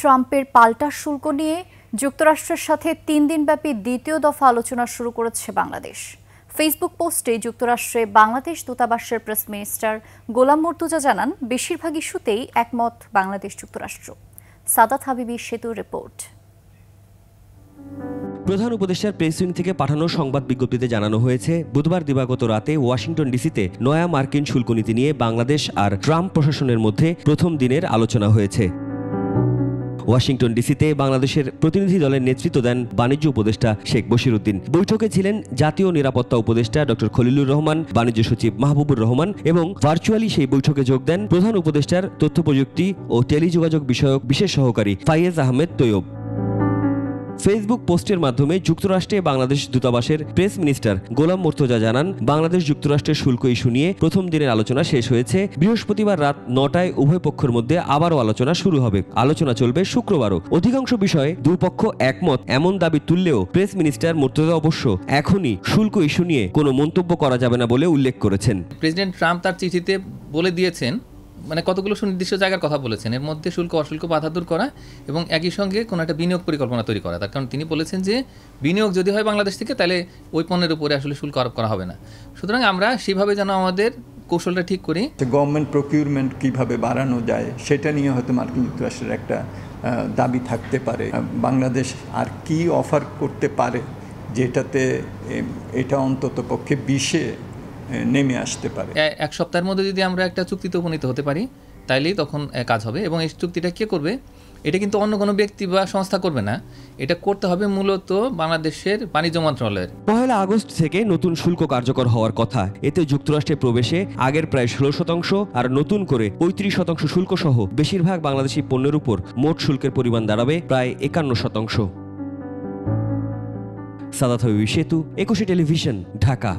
ট্রাম্পের পাল্টা শুল্ক নিয়ে যুক্তরাষ্ট্রের সাথে ৩ দিনব্যাপী দ্বিতীয় দফা আলোচনা শুরু করেছে বাংলাদেশ। ফেসবুক পোস্টে যুক্তরাষ্ট্রে বাংলাদেশ দূতাবাসের প্রেস মিনিস্টার গোলাম মুর্তুজা জানান, বেশিরভাগ ইস্যুতেই একমত বাংলাদেশ যুক্তরাষ্ট্র। সাদাত হাবিবি সেতুর রিপোর্ট। প্রধান উপদেষ্টার প্রেস উইং থেকে পাঠানো সংবাদ বিজ্ঞপ্তিতে জানানো হয়েছে, বুধবার দিবাগত রাতে ওয়াশিংটন ডিসিতে নয়া মার্কিন শুল্ক নীতি নিয়ে বাংলাদেশ আর ট্রাম্প প্রশাসনের মধ্যে প্রথম দিনের আলোচনা হয়েছে। ওয়াশিংটন ডিসিতে বাংলাদেশের প্রতিনিধি দলের নেতৃত্ব দেন বাণিজ্য উপদেষ্টা শেখ বশিরউদ্দিন। বৈঠকে ছিলেন জাতীয় নিরাপত্তা উপদেষ্টা ডক্টর খলিলুর রহমান, বাণিজ্য সচিব মাহবুবুর রহমান এবং ভার্চুয়ালি সেই বৈঠকে যোগ দেন প্রধান উপদেষ্টার তথ্য প্রযুক্তি ও টেলিযোগাযোগ বিষয়ক বিশেষ সহকারী ফাইয়েজ আহমেদ তৈয়ব। ফেসবুক পোস্টের মাধ্যমে যুক্তরাষ্ট্রে বাংলাদেশ দূতাবাসের প্রেস মিনিস্টার গোলাম মুর্তুজা জানান, বাংলাদেশ যুক্তরাষ্ট্রের শুল্ক ইস্যু নিয়ে প্রথম দিনের আলোচনা শেষ হয়েছে। বৃহস্পতিবার রাত 9টায় উভয় পক্ষের মধ্যে আবারও আলোচনা শুরু হবে। আলোচনা চলবে শুক্রবারও। অধিকাংশ বিষয়ে দুপক্ষ একমত এমন দাবি তুললেও প্রেস মিনিস্টার মুর্তুজা অবশ্য এখনই শুল্ক ইস্যু নিয়ে কোনো মন্তব্য করা যাবে না বলে উল্লেখ করেছেন। প্রেসিডেন্ট ট্রাম্প তার চিঠিতে বলে দিয়েছেন, কতগুলো সুনির্দিষ্ট জায়গার কথা বলেছেন, এর মধ্যে শুল্ক অশুল্ক বাধা দূর করা এবং একই সঙ্গে কোনো একটা বিনিয়োগ পরিকল্পনা তৈরি করা। তার কারণ তিনি বলেছেন যে বিনিয়োগ যদি হয় বাংলাদেশ থেকে, তাহলে ওই পণ্যের উপরে আসলে শুল্ক আরোপ করা হবে না। সুতরাং আমরা সেভাবে যেন আমাদের কৌশলটা ঠিক করি। গভর্নমেন্ট প্রকিউরমেন্ট কীভাবে বাড়ানো যায় সেটা নিয়ে হয়তো মার্কিন যুক্তরাষ্ট্রের একটা দাবি থাকতে পারে। বাংলাদেশ আর কি অফার করতে পারে যেটাতে এটা অন্তত পক্ষে 20-এ নেমে আসতে পারে। এক সপ্তাহের মধ্যে যদি আমরা একটা চুক্তিতে উপনীত হতে পারি, তাইলেই তখন কাজ হবে। এবং এই চুক্তিটা কে করবে? এটা কিন্তু অন্য কোনো ব্যক্তি বা সংস্থা করবে না, এটা করতে হবে মূলত বাংলাদেশের বাণিজ্য মন্ত্রণালয়ের। 1 আগস্ট থেকে নতুন শুল্ক কার্যকর হওয়ার কথা। এতে যুক্তরাষ্ট্রে প্রবেশে আগের প্রায় 16% আর নতুন করে 35% শুল্ক সহ বেশিরভাগ বাংলাদেশি পণ্যের উপর মোট শুল্কের পরিমাণ দাঁড়াবে প্রায় 51%। সাদাত হাবিবি সেতু, 21 টেলিভিশন, ঢাকা।